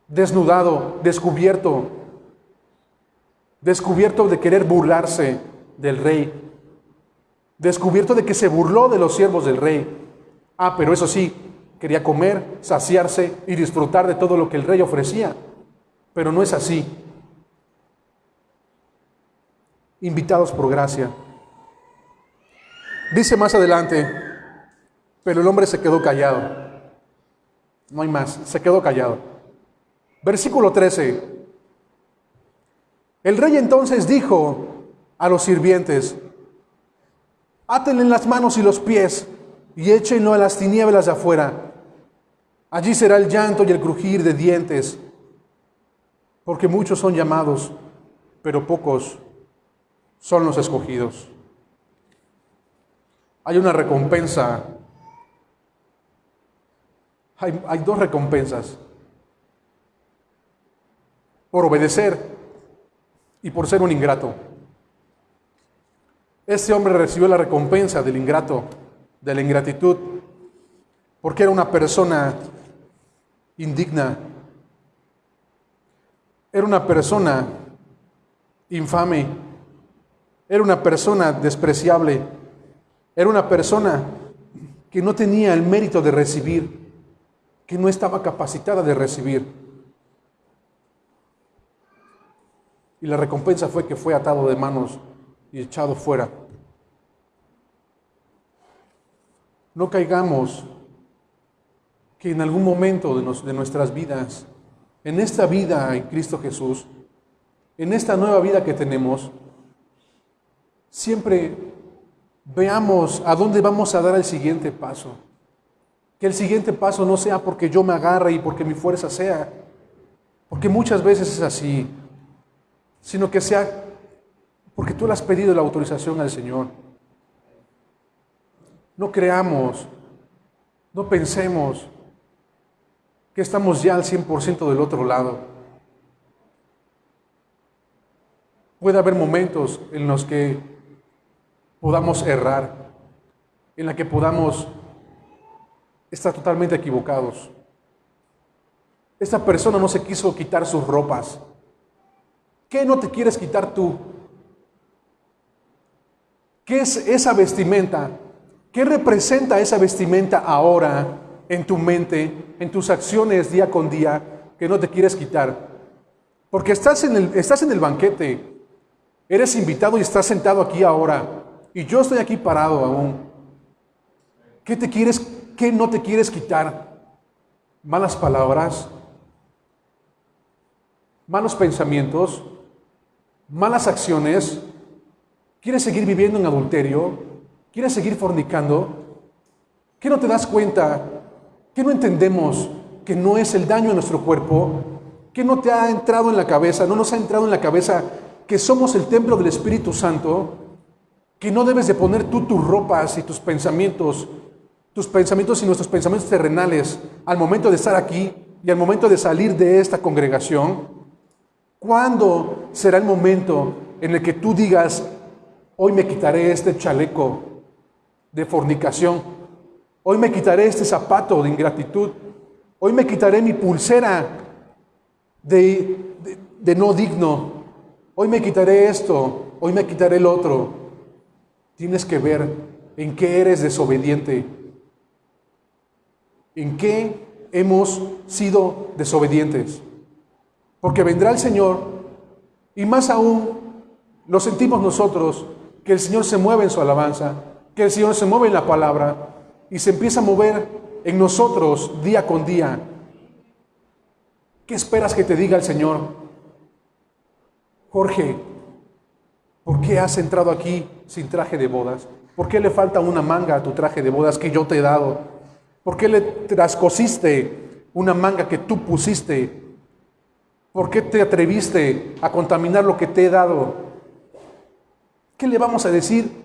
desnudado, descubierto de querer burlarse del rey, descubierto de que se burló de los siervos del rey. Pero eso sí, quería comer, saciarse y disfrutar de todo lo que el rey ofrecía. Pero no es así. Invitados por gracia. Dice más adelante, pero el hombre se quedó callado. No hay más, se quedó callado. Versículo 13. El rey entonces dijo a los sirvientes, átenle las manos y los pies y échenlo a las tinieblas de afuera. Allí será el llanto y el crujir de dientes, porque muchos son llamados, pero pocos son los escogidos. Hay una recompensa. Hay dos recompensas. Por obedecer y por ser un ingrato. Este hombre recibió la recompensa del ingrato, de la ingratitud, porque era una persona indigna. Era una persona infame. Era una persona despreciable. Era una persona que no tenía el mérito de recibir, que no estaba capacitada de recibir. Y la recompensa fue que fue atado de manos y echado fuera. No caigamos que en algún momento de nuestras vidas, en esta vida en Cristo Jesús, en esta nueva vida que tenemos, siempre veamos a dónde vamos a dar el siguiente paso. Que el siguiente paso no sea porque yo me agarre y porque mi fuerza sea, porque muchas veces es así, sino que sea porque tú le has pedido la autorización al Señor. No creamos, no pensemos que estamos ya al 100% del otro lado. Puede haber momentos en los que podamos errar, en los que podamos estar totalmente equivocados. Esta persona no se quiso quitar sus ropas. ¿Qué no te quieres quitar tú? ¿Qué es esa vestimenta? ¿Qué representa esa vestimenta ahora en tu mente, en tus acciones día con día, que no te quieres quitar? Porque estás en el banquete, eres invitado y estás sentado aquí ahora, y yo estoy aquí parado aún. ¿Qué no te quieres quitar? ¿Malas palabras? ¿Malos pensamientos? ¿Malas acciones? ¿Quieres seguir viviendo en adulterio? ¿Quieres seguir fornicando? ¿Qué no te das cuenta? ¿Qué no entendemos que no es el daño a nuestro cuerpo? ¿Qué no te ha entrado en la cabeza? ¿No nos ha entrado en la cabeza que somos el templo del Espíritu Santo? Que no debes de poner tú tus ropas y tus pensamientos y nuestros pensamientos terrenales al momento de estar aquí y al momento de salir de esta congregación. ¿Cuándo será el momento en el que tú digas, hoy me quitaré este chaleco de fornicación, hoy me quitaré este zapato de ingratitud, hoy me quitaré mi pulsera de no digno, hoy me quitaré esto, hoy me quitaré el otro? Tienes que ver en qué eres desobediente, en qué hemos sido desobedientes. Porque vendrá el Señor, y más aún lo sentimos nosotros, que el Señor se mueve en su alabanza, que el Señor se mueve en la palabra, y se empieza a mover en nosotros día con día. ¿Qué esperas que te diga el Señor? Jorge, ¿por qué has entrado aquí sin traje de bodas? ¿Por qué le falta una manga a tu traje de bodas que yo te he dado? ¿Por qué le trascosiste una manga que tú pusiste? ¿Por qué te atreviste a contaminar lo que te he dado? ¿Qué le vamos a decir?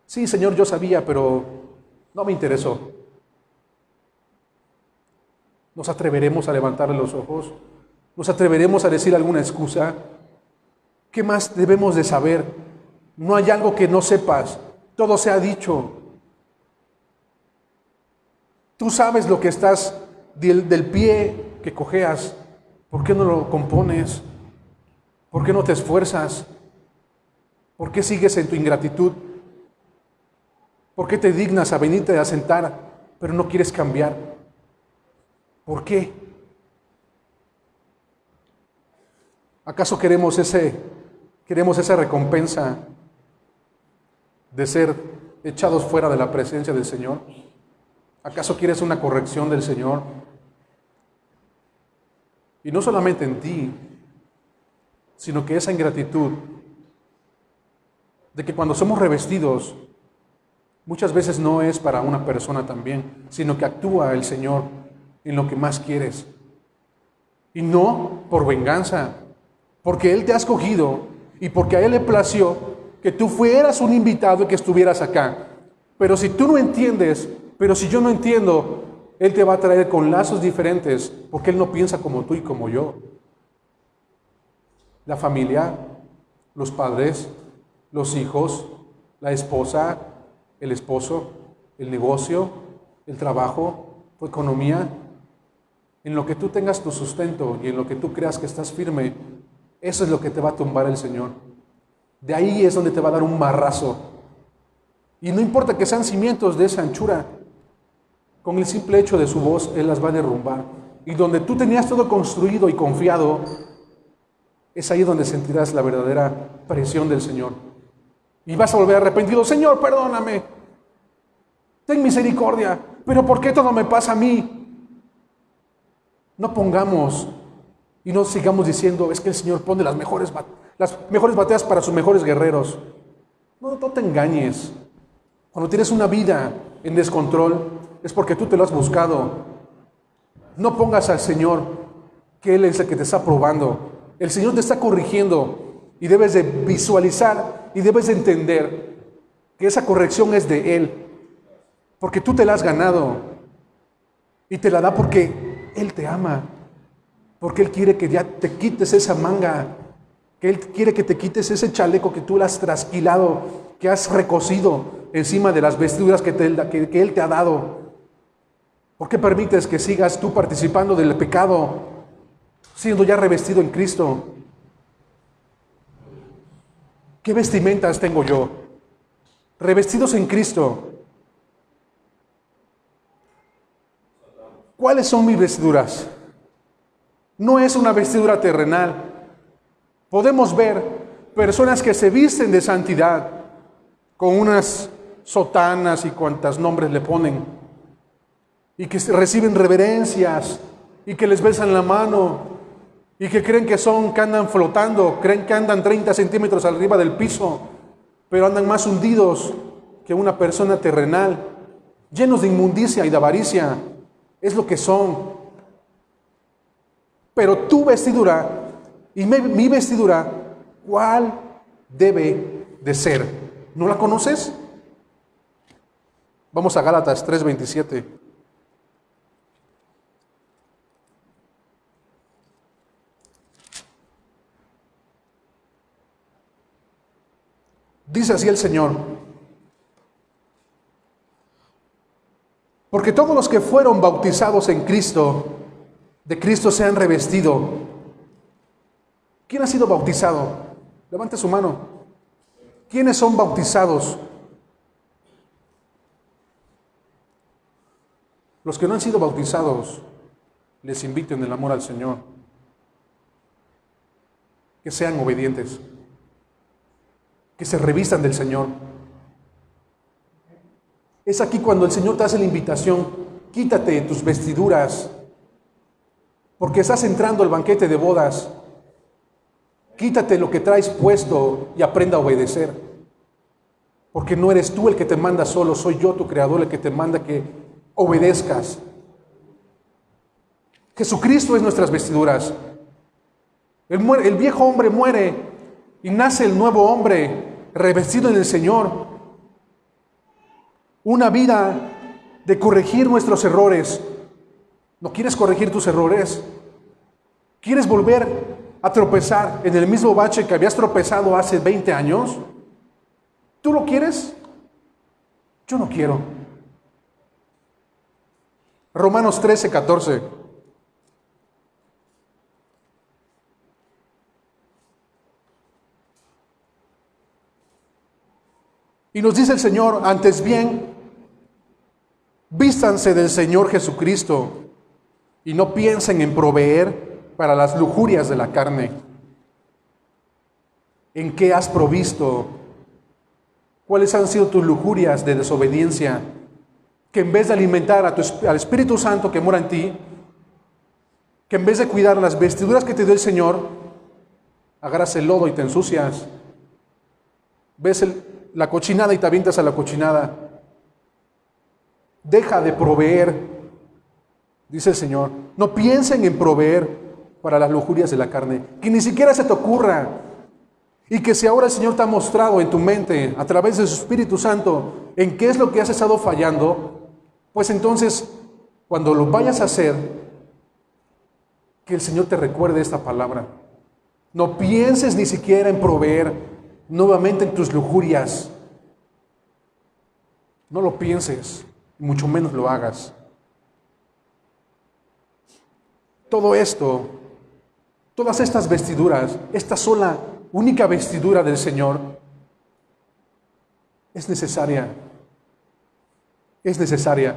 Sí, Señor, yo sabía, pero no me interesó. ¿Nos atreveremos a levantarle los ojos? ¿Nos atreveremos a decir alguna excusa? ¿Qué más debemos de saber? No hay algo que no sepas. Todo se ha dicho. Tú sabes lo que estás del pie que cojeas. ¿Por qué no lo compones? ¿Por qué no te esfuerzas? ¿Por qué sigues en tu ingratitud? ¿Por qué te dignas a venirte a sentar, pero no quieres cambiar? ¿Por qué? ¿Acaso queremos esa recompensa de ser echados fuera de la presencia del Señor? ¿Acaso quieres una corrección del Señor? Y no solamente en ti, sino que esa ingratitud de que cuando somos revestidos, muchas veces no es para una persona también, sino que actúa el Señor en lo que más quieres. Y no por venganza, porque Él te ha escogido y porque a Él le plació que tú fueras un invitado y que estuvieras acá. Pero si tú no entiendes, pero si yo no entiendo, Él te va a traer con lazos diferentes, porque Él no piensa como tú y como yo. La familia, los padres, los hijos, la esposa, el esposo, el negocio, el trabajo, tu economía. En lo que tú tengas tu sustento y en lo que tú creas que estás firme, eso es lo que te va a tumbar el Señor. De ahí es donde te va a dar un marrazo. Y no importa que sean cimientos de esa anchura, con el simple hecho de su voz, Él las va a derrumbar. Y donde tú tenías todo construido y confiado, es ahí donde sentirás la verdadera presión del Señor. Y vas a volver arrepentido. Señor, perdóname. Ten misericordia. pero ¿por qué todo me pasa a mí? No pongamos y no sigamos diciendo, es que el Señor pone las mejores batallas para sus mejores guerreros. No te engañes. Cuando tienes una vida en descontrol, es porque tú te lo has buscado. No pongas al Señor, que Él es el que te está probando. El Señor te está corrigiendo y debes de visualizar y debes de entender que esa corrección es de Él, porque tú te la has ganado y te la da porque Él te ama, porque Él quiere que ya te quites esa manga, que Él quiere que te quites ese chaleco que tú le has trasquilado, que has recosido encima de las vestiduras que Él te ha dado. ¿Por qué permites que sigas tú participando del pecado, siendo ya revestido en Cristo? ¿Qué vestimentas tengo yo? Revestidos en Cristo. ¿Cuáles son mis vestiduras? No es una vestidura terrenal. Podemos ver personas que se visten de santidad con unas sotanas y cuantas nombres le ponen, y que reciben reverencias y que les besan la mano y que creen que andan flotando, creen que andan 30 centímetros arriba del piso, pero andan más hundidos que una persona terrenal, llenos de inmundicia y de avaricia. Es lo que son. Pero tu vestidura y mi vestidura, ¿cuál debe de ser? ¿No la conoces? Vamos a Gálatas 3:27. Dice así el Señor: porque todos los que fueron bautizados en Cristo, de Cristo se han revestido. ¿Quién ha sido bautizado? Levante su mano. ¿Quiénes son bautizados? Los que no han sido bautizados, les invito en el amor al Señor, que sean obedientes, que se revistan del Señor. Es aquí cuando el Señor te hace la invitación: quítate tus vestiduras, porque estás entrando al banquete de bodas. Quítate lo que traes puesto y aprenda a obedecer, porque no eres tú el que te manda solo, soy yo, tu Creador, el que te manda que obedezcas. Jesucristo es nuestras vestiduras. El viejo hombre muere y nace el nuevo hombre revestido en el Señor. Una vida de corregir nuestros errores. ¿No quieres corregir tus errores? ¿Quieres volver a tropezar en el mismo bache que habías tropezado hace 20 años? ¿Tú lo quieres? Yo no quiero. Romanos 13:14. Y nos dice el Señor: antes bien, vístanse del Señor Jesucristo y no piensen en proveer para las lujurias de la carne. ¿En qué has provisto? ¿Cuáles han sido tus lujurias de desobediencia? Que en vez de alimentar al Espíritu Santo que mora en ti, que en vez de cuidar las vestiduras que te dio el Señor, agarras el lodo y te ensucias. Ves la cochinada y te avientas a la cochinada. Deja de proveer, dice el Señor. No piensen en proveer para las lujurias de la carne, que ni siquiera se te ocurra. Y que si ahora el Señor te ha mostrado en tu mente, a través de su Espíritu Santo, en qué es lo que has estado fallando, pues entonces, cuando lo vayas a hacer, que el Señor te recuerde esta palabra. No pienses ni siquiera en proveer nuevamente en tus lujurias. No lo pienses, mucho menos lo hagas. Todo esto, todas estas vestiduras, esta sola, única vestidura del Señor, es necesaria. Es necesaria.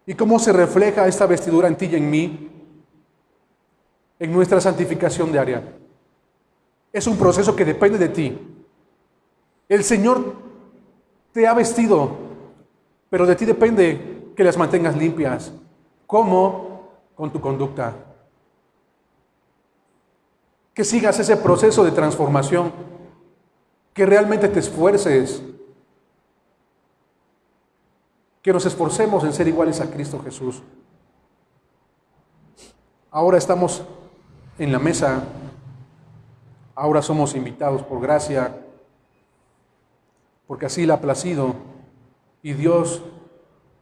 ¿Y cómo se refleja esta vestidura en ti y en mí? En nuestra santificación diaria. Es un proceso que depende de ti. El Señor te ha vestido, pero de ti depende que las mantengas limpias. ¿Cómo? Con tu conducta. Que sigas ese proceso de transformación, que realmente te esfuerces, que nos esforcemos en ser iguales a Cristo Jesús. Ahora estamos en la mesa, ahora somos invitados por gracia, porque así le ha placido, y Dios,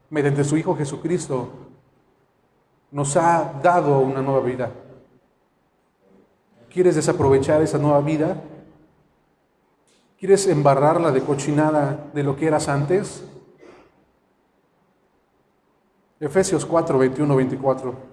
mediante su Hijo Jesucristo, nos ha dado una nueva vida. ¿Quieres desaprovechar esa nueva vida? ¿Quieres embarrarla de cochinada de lo que eras antes? Efesios 4, 21, 24.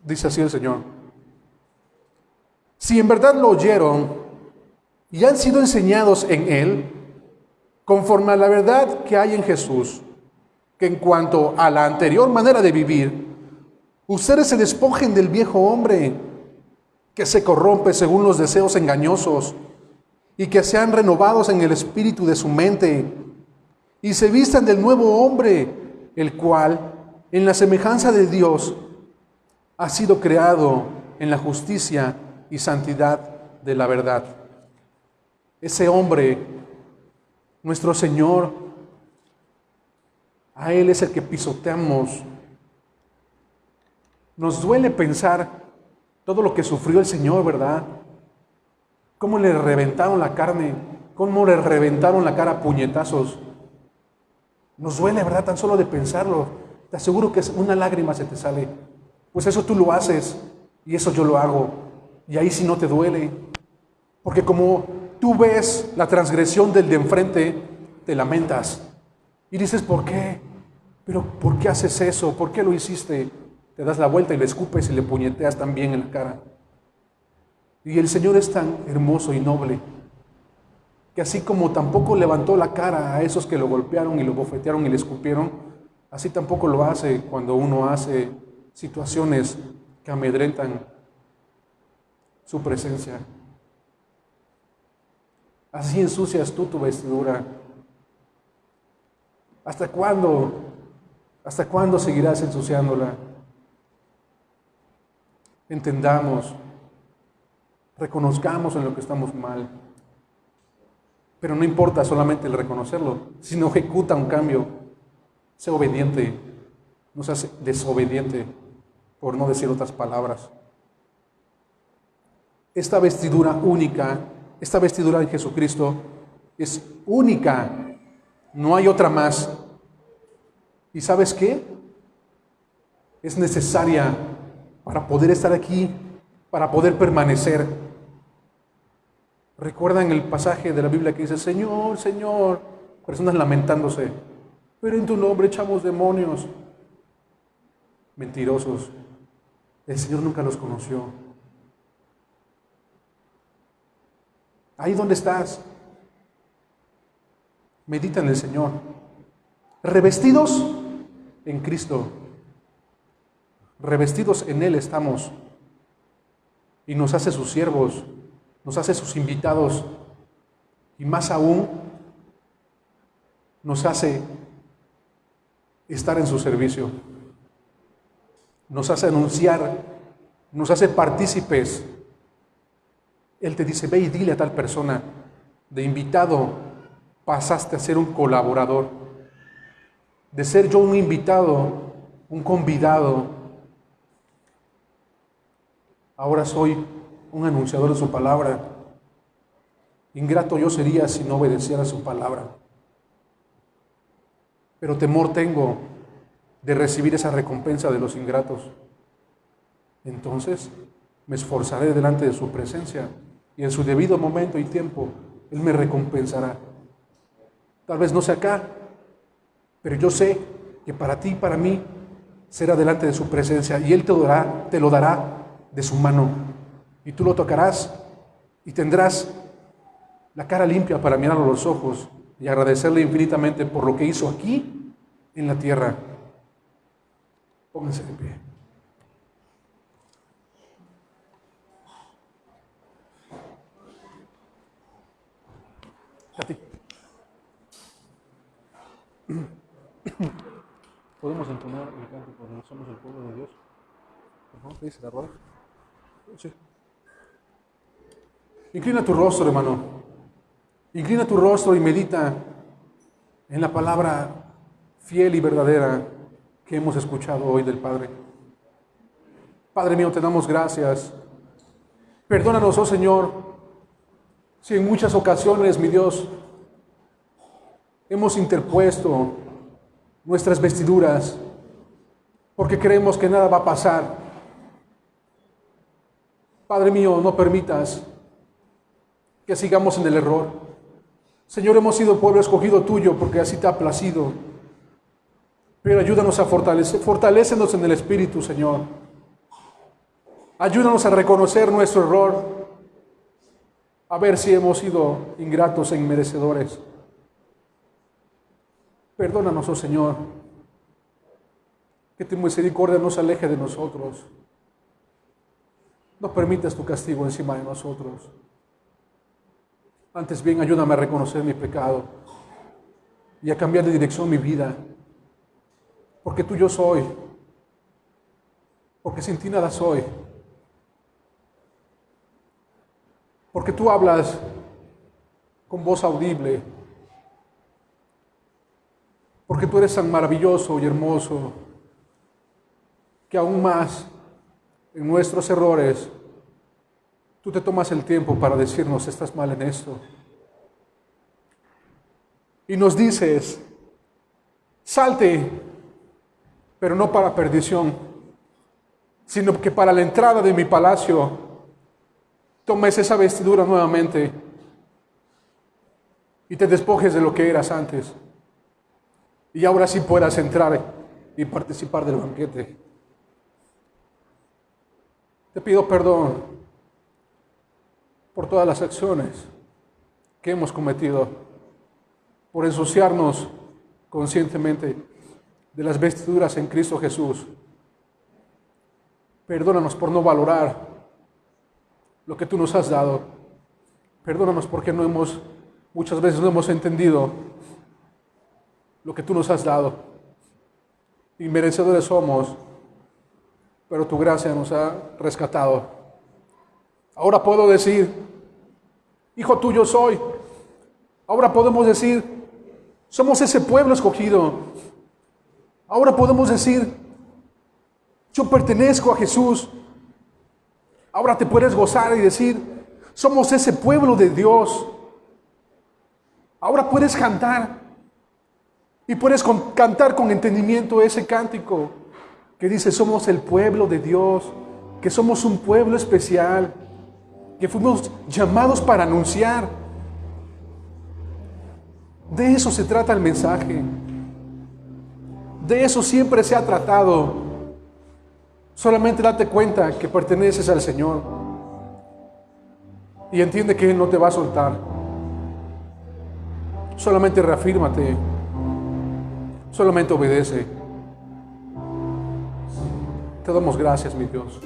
Dice así el Señor: si en verdad lo oyeron y han sido enseñados en Él, conforme a la verdad que hay en Jesús, que en cuanto a la anterior manera de vivir, ustedes se despojen del viejo hombre, que se corrompe según los deseos engañosos, y que sean renovados en el espíritu de su mente, y se vistan del nuevo hombre, el cual, en la semejanza de Dios, ha sido creado en la justicia y santidad de la verdad. Ese hombre, nuestro Señor, a Él es el que pisoteamos. Nos duele pensar todo lo que sufrió el Señor, ¿verdad? Cómo le reventaron la carne, cómo le reventaron la cara a puñetazos. Nos duele, ¿verdad? Tan solo de pensarlo. Te aseguro que una lágrima se te sale. Pues eso tú lo haces y eso yo lo hago. Y ahí sí no te duele. Porque como tú ves la transgresión del de enfrente, te lamentas. Y dices, ¿por qué? ¿Pero por qué haces eso? ¿Por qué lo hiciste? Te das la vuelta y le escupes y le puñeteas también en la cara. Y el Señor es tan hermoso y noble, que así como tampoco levantó la cara a esos que lo golpearon y lo bofetearon y le escupieron, así tampoco lo hace cuando uno hace situaciones que amedrentan su presencia. Así ensucias tú tu vestidura. ¿Hasta cuándo? ¿Hasta cuándo seguirás ensuciándola? Entendamos, reconozcamos en lo que estamos mal. Pero no importa solamente el reconocerlo, sino ejecuta un cambio. Sé obediente, no seas desobediente, por no decir otras palabras. Esta vestidura única, esta vestidura de Jesucristo es única, no hay otra más. ¿Y sabes qué? Es necesaria para poder estar aquí, para poder permanecer. ¿Recuerdan el pasaje de la Biblia que dice, Señor, Señor? Personas lamentándose, pero en tu nombre echamos demonios. Mentirosos. El Señor nunca los conoció. Ahí donde estás, medita en el Señor. Revestidos en Cristo. Revestidos en Él estamos. Y nos hace sus siervos, nos hace sus invitados. Y más aún, nos hace estar en su servicio. Nos hace anunciar, nos hace partícipes. Él te dice, ve y dile a tal persona, de invitado pasaste a ser un colaborador. De ser yo un invitado, un convidado, ahora soy un anunciador de su palabra. Ingrato yo sería si no obedeciera su palabra. Pero temor tengo de recibir esa recompensa de los ingratos. Entonces me esforzaré delante de su presencia y en su debido momento y tiempo Él me recompensará. Tal vez no sea acá, pero yo sé que para ti y para mí será delante de su presencia y Él te lo dará de su mano y tú lo tocarás y tendrás la cara limpia para mirarlo a los ojos y agradecerle infinitamente por lo que hizo aquí en la tierra. Pónganse de pie. A ti. ¿Podemos entonar el canto porque somos el pueblo de Dios? Por favor, ¿te dice la rueda? Sí. Inclina tu rostro, hermano. Inclina tu rostro y medita en la palabra fiel y verdadera que hemos escuchado hoy del Padre. Padre mío, te damos gracias. Perdónanos, oh Señor, si en muchas ocasiones, mi Dios, hemos interpuesto nuestras vestiduras porque creemos que nada va a pasar. Padre mío, no permitas que sigamos en el error. Señor, hemos sido pueblo escogido tuyo porque así te ha placido. Pero ayúdanos a fortalécenos en el Espíritu, Señor. Ayúdanos a reconocer nuestro error, a ver si hemos sido ingratos e inmerecedores. Perdónanos, oh Señor, que tu misericordia no se aleje de nosotros. No permitas tu castigo encima de nosotros. Antes bien, ayúdame a reconocer mi pecado y a cambiar de dirección mi vida. Porque tuyo soy. Porque sin ti nada soy. Porque tú hablas con voz audible. Porque tú eres tan maravilloso y hermoso que aún más en nuestros errores tú te tomas el tiempo para decirnos: estás mal en esto. Y nos dices: salte, pero no para perdición, sino que para la entrada de mi palacio tomes esa vestidura nuevamente y te despojes de lo que eras antes. Y ahora sí puedas entrar y participar del banquete. Te pido perdón por todas las acciones que hemos cometido, por ensuciarnos conscientemente de las vestiduras en Cristo Jesús. Perdónanos por no valorar lo que tú nos has dado. Perdónanos porque muchas veces no hemos entendido lo que tú nos has dado. Inmerecedores somos, pero tu gracia nos ha rescatado. Ahora puedo decir: hijo tuyo soy. Ahora podemos decir: somos ese pueblo escogido. Ahora podemos decir: yo pertenezco a Jesús. Ahora te puedes gozar y decir: somos ese pueblo de Dios. Ahora puedes cantar y puedes cantar con entendimiento ese cántico que dice: somos el pueblo de Dios, que somos un pueblo especial, que fuimos llamados para anunciar. De eso se trata el mensaje. De eso siempre se ha tratado. Solamente date cuenta que perteneces al Señor y entiende que Él no te va a soltar. Solamente reafírmate. Solamente obedece. Te damos gracias, mi Dios.